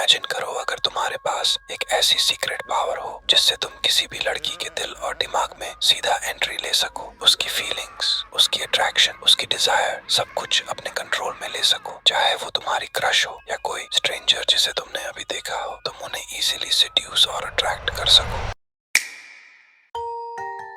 Imagine करो अगर तुम्हारे पास एक ऐसी सीक्रेट पावर हो जिससे तुम किसी भी लड़की के दिल और दिमाग में सीधा एंट्री ले सको, उसकी फीलिंग्स, उसकी अट्रैक्शन, उसकी डिजायर, सब कुछ अपने कंट्रोल में ले सको। चाहे वो तुम्हारी क्रश हो या कोई स्ट्रेंजर जिसे तुमने अभी देखा हो, तुम उन्हें इजीली सेड्यूस और अट्रैक्ट कर सको।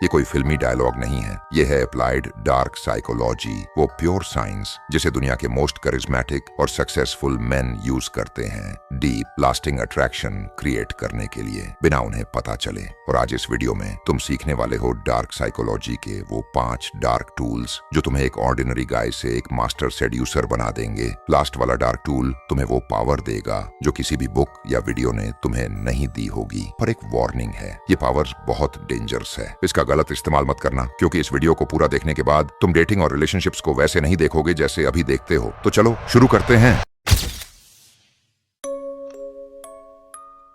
ये कोई फिल्मी डायलॉग नहीं है, ये है अप्लाइड डार्क साइकोलॉजी, वो प्योर साइंस जिसे दुनिया के मोस्ट करिज्मेटिक और सक्सेसफुल मेन यूज करते हैं डीप लास्टिंग अट्रैक्शन क्रिएट करने के लिए बिना उन्हें पता चले। और आज इस वीडियो में तुम सीखने वाले हो डार्क साइकोलॉजी के वो 5 डार्क टूल्स जो तुम्हें एक ऑर्डिनरी गाय से एक मास्टर सेड्यूसर बना देंगे। लास्ट वाला डार्क टूल तुम्हें वो पावर देगा जो किसी भी बुक या वीडियो ने तुम्हें नहीं दी होगी। पर एक वार्निंग है, ये पावर बहुत डेंजरस है, इसका गलत इस्तेमाल मत करना, क्योंकि इस वीडियो को पूरा देखने के बाद तुम डेटिंग और रिलेशनशिप्स को वैसे नहीं देखोगे जैसे अभी देखते हो। तो चलो शुरू करते हैं।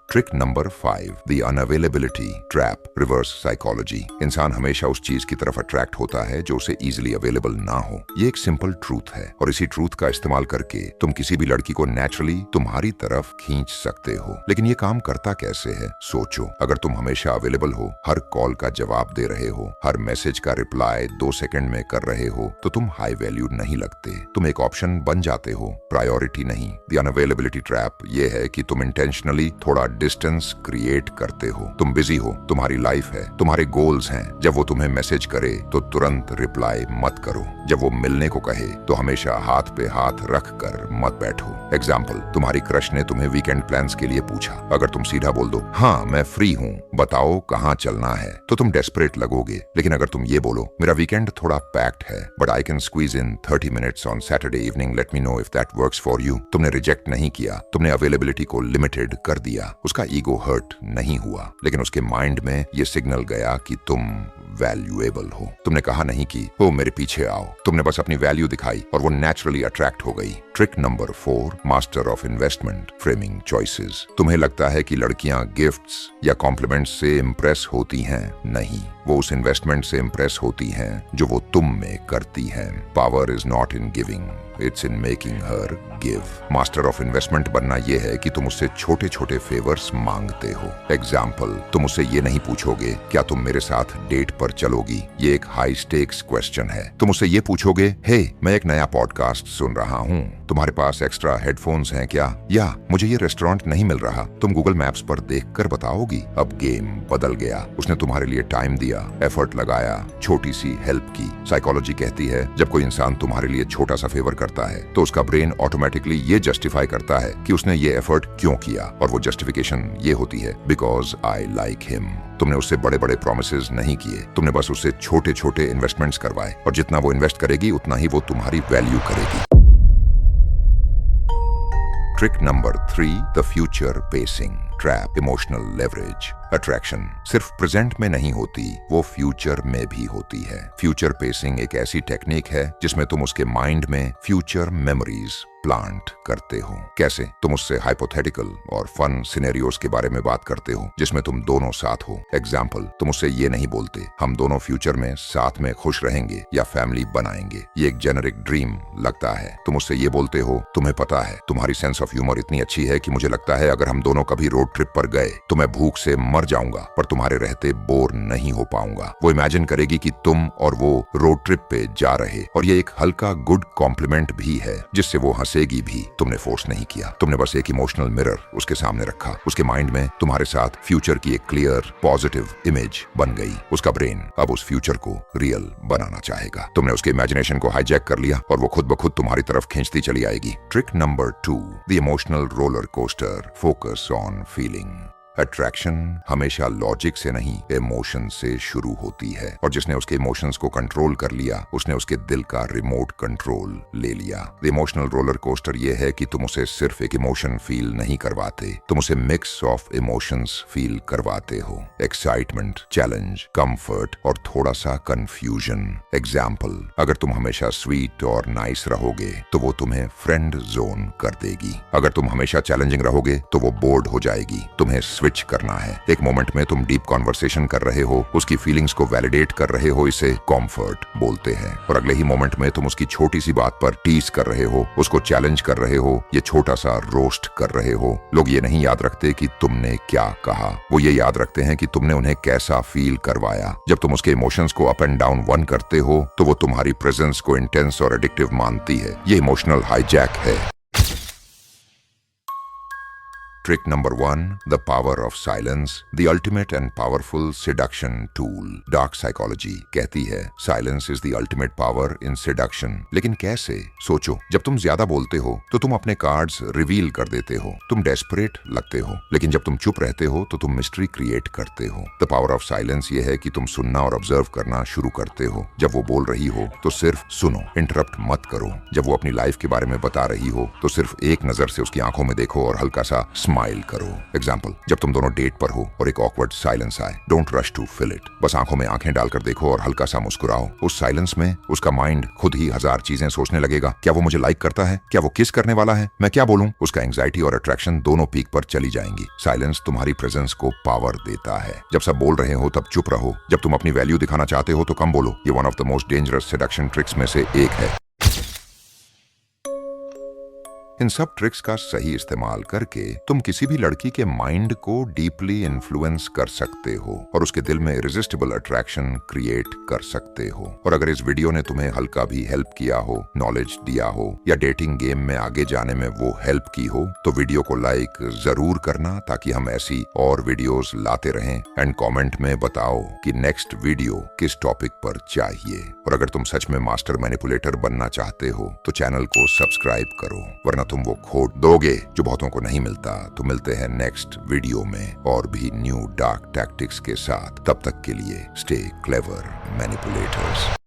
Trick number 5, the unavailability trap, reverse psychology. इंसान हमेशा उस चीज की तरफ अट्रैक्ट होता है जो उसे इजीली अवेलेबल ना हो। ये एक सिंपल ट्रूथ है और इसी ट्रूथ का इस्तेमाल करके तुम किसी भी लड़की को नेचुरली तुम्हारी तरफ खींच सकते हो। लेकिन ये काम करता कैसे है? सोचो, अगर तुम हमेशा अवेलेबल हो, हर कॉल का जवाब दे रहे हो, हर मैसेज का रिप्लाई 2 सेकंड में कर रहे हो, तो तुम हाई वैल्यू नहीं लगते, तुम एक ऑप्शन बन जाते हो, प्रायोरिटी नहीं। द अनअवेलेबिलिटी ट्रैप ये है कि तुम इंटेंशनली थोड़ा डिस्टेंस क्रिएट करते हो। तुम बिजी हो, तुम्हारी लाइफ है, तुम्हारे गोल्स हैं। जब वो तुम्हें मैसेज करे तो तुरंत रिप्लाई मत करो। जब वो मिलने को कहे तो हमेशा हाथ पे हाथ रख कर मत बैठो। एग्जाम्पल, तुम्हारी क्रश ने तुम्हें वीकेंड प्लान्स के लिए पूछा। अगर तुम सीधा बोल दो, हाँ मैं फ्री हूँ, बताओ कहाँ चलना है, तो तुम डेस्परेट लगोगे। लेकिन अगर तुम ये बोलो, मेरा वीकेंड थोड़ा पैक्ड है but I can squeeze in 30 minutes on Saturday evening, let me know if that works for you, तुमने रिजेक्ट नहीं किया, तुमने अवेलेबिलिटी को लिमिटेड कर दिया। उसका ईगो हर्ट नहीं हुआ, लेकिन उसके माइंड में ये सिग्नल गया कि तुम वैल्यूएबल हो। तुमने कहा नहीं कि ओ मेरे पीछे आओ, तुमने बस अपनी वैल्यू दिखाई और वो नेचुरली अट्रैक्ट हो गई। Trick number 4, master of investment, framing choices. तुम्हें लगता है कि लड़कियां गिफ्ट्स या कॉम्प्लीमेंट्स से इम्प्रेस होती हैं, नहीं, वो उस इन्वेस्टमेंट से इम्प्रेस होती हैं जो वो तुम में करती हैं। Power is not in giving, it's in making her give. Master of investment बनना यह है कि तुम उससे छोटे छोटे फेवर्स मांगते हो। एग्जाम्पल, तुम उससे ये नहीं पूछोगे क्या तुम मेरे साथ डेट पर चलोगी, ये एक हाई स्टेक्स क्वेश्चन है। तुम उससे ये पूछोगे, हे मैं एक नया पॉडकास्ट सुन रहा हूँ, तुम्हारे पास एक्स्ट्रा हेडफोन्स हैं क्या, या मुझे ये रेस्टोरेंट नहीं मिल रहा, तुम गूगल मैप्स पर देखकर बताओगी। अब गेम बदल गया, उसने तुम्हारे लिए टाइम दिया, एफर्ट लगाया, छोटी सी हेल्प की। साइकोलॉजी कहती है जब कोई इंसान तुम्हारे लिए छोटा सा फेवर करता है तो उसका ब्रेन ऑटोमेटिकली ये जस्टिफाई करता है कि उसने ये एफर्ट क्यों किया, और वो जस्टिफिकेशन ये होती है, बिकॉज आई लाइक हिम। तुमने उससे बड़े बड़े प्रोमिसेस नहीं किए, तुमने बस उससे छोटे छोटे इन्वेस्टमेंट्स करवाए, और जितना वो इन्वेस्ट करेगी उतना ही वो तुम्हारी वैल्यू करेगी। Trick number 3, the future pacing trap, emotional leverage. Attraction सिर्फ प्रेजेंट में नहीं होती, वो फ्यूचर में भी होती है। फ्यूचर पेसिंग एक ऐसी टेक्निक है जिसमें तुम उसके माइंड में फ्यूचर मेमोरीज प्लांट करते हो। कैसे? तुम उससे हाइपोथेटिकल और फन सिनेरियोस के बारे में बात करते हो जिसमें तुम दोनों साथ हो। एग्जाम्पल, तुम उससे ये नहीं बोलते हम दोनों फ्यूचर में साथ में खुश रहेंगे या फैमिली बनाएंगे, ये एक जेनरिक ड्रीम लगता है। तुम उससे ये बोलते हो, तुम्हें पता है तुम्हारी सेंस ऑफ ह्यूमर इतनी अच्छी है कि मुझे लगता है अगर हम दोनों कभी रोड ट्रिप पर गए तो मैं भूख से मर जाऊंगा पर तुम्हारे रहते बोर नहीं हो पाऊंगा। वो इमेजिन करेगी कि तुम और वो रोड ट्रिप पे जा रहे, और ये एक हल्का गुड कॉम्प्लीमेंट भी है जिससे वो हंसेगी भी। तुमने फोर्स नहीं किया, तुमने बस एक इमोशनल मिरर उसके सामने रखा। उसके माइंड में तुम्हारे साथ फ्यूचर की एक क्लियर पॉजिटिव इमेज बन गई। उसका ब्रेन अब उस फ्यूचर को रियल बनाना चाहेगा। तुमने उसके इमेजिनेशन को हाईजैक कर लिया और वो खुद ब खुद तुम्हारी तरफ खींचती चली आएगी। Trick number 2, the emotional roller coaster, focus on feeling. Attraction हमेशा लॉजिक से नहीं, इमोशन से शुरू होती है, और जिसने उसके इमोशंस को कंट्रोल कर लिया उसने उसके दिल का रिमोट कंट्रोल ले लिया। द इमोशनल रोलर कोस्टर ये है कि तुम उसे सिर्फ एक इमोशन फील नहीं करवाते, तुम उसे मिक्स ऑफ इमोशंस फील करवाते हो। एक्साइटमेंट, चैलेंज, कंफर्ट और थोड़ा सा कंफ्यूजन। एग्जाम्पल, अगर तुम हमेशा स्वीट और नाइस रहोगे तो वो तुम्हें फ्रेंड जोन कर देगी। अगर तुम हमेशा चैलेंजिंग रहोगे तो वो बोर्ड हो जाएगी, तुम्हें स्विच करना है। एक मोमेंट में तुम डीप कॉन्वर्सेशन कर रहे हो, उसकी फीलिंग्स को वैलिडेट कर रहे हो, इसे कॉम्फर्ट बोलते हैं। और अगले ही मोमेंट में तुम उसकी छोटी सी बात पर टीज कर रहे हो, उसको चैलेंज कर रहे हो, ये छोटा सा रोस्ट कर रहे हो। लोग ये नहीं याद रखते कि तुमने क्या कहा, वो ये याद रखते हैं कि तुमने उन्हें कैसा फील करवाया। जब तुम उसके इमोशंस को अप एंड डाउन वन करते हो तो वो तुम्हारी प्रेजेंस को इंटेंस और एडिक्टिव मानती है। ये इमोशनल हाईजैक है। Trick number 1, the power of silence, the ultimate and powerful seduction tool. Dark psychology कहती है silence is the ultimate power in seduction. लेकिन कैसे? सोचो, जब तुम ज्यादा बोलते हो तो तुम अपने कार्ड्स रिवील कर देते हो, तुम डेस्परेट लगते हो। लेकिन जब तुम चुप रहते हो तो तुम मिस्ट्री क्रिएट करते हो। द पावर ऑफ साइलेंस ये है कि तुम सुनना और ऑब्जर्व करना शुरू करते हो। जब वो बोल रही हो तो सिर्फ सुनो, इंटरप्ट मत करो। जब वो अपनी लाइफ के बारे में बता रही हो तो सिर्फ एक नजर से उसकी आंखों में देखो और हल्का सा स्माइल करो। एग्जाम्पल, जब तुम दोनों डेट पर हो और एक ऑकवर्ड साइलेंस आए, don't rush to fill it. बस आंखों में आंखें डालकर देखो और हल्का सा मुस्कुराओ। उस साइलेंस में उसका माइंड खुद ही 1000 चीजें सोचने लगेगा। क्या वो मुझे लाइक करता है? क्या वो किस करने वाला है? मैं क्या बोलूं? उसका एंग्जाइटी और अट्रैक्शन दोनों पीक पर चली जाएंगी। साइलेंस तुम्हारी प्रेजेंस को पावर देता है। जब सब बोल रहे हो तब चुप रहो। जब तुम अपनी वैल्यू दिखाना चाहते हो तो कम बोलो। ये one of the most dangerous seduction tricks में से एक है। इन सब ट्रिक्स का सही इस्तेमाल करके तुम किसी भी लड़की के माइंड को डीपली इन्फ्लुएंस कर सकते हो और उसके दिल में इरिजिस्टिबल अट्रैक्शन क्रिएट कर सकते हो। और अगर इस वीडियो ने तुम्हें हल्का भी हेल्प किया हो, नॉलेज दिया हो या डेटिंग गेम में आगे जाने में वो हेल्प की हो तो वीडियो को लाइक जरूर करना, ताकि हम ऐसी और वीडियोस लाते रहें। एंड कमेंट में बताओ कि नेक्स्ट वीडियो किस टॉपिक पर चाहिए। और अगर तुम सच में मास्टर मैनिपुलेटर बनना चाहते हो तो चैनल को सब्सक्राइब करो, वरना तुम वो खोट दोगे जो बहुतों को नहीं मिलता। तो मिलते हैं नेक्स्ट वीडियो में और भी न्यू डार्क टैक्टिक्स के साथ। तब तक के लिए स्टे क्लेवर मैनिपुलेटर्स।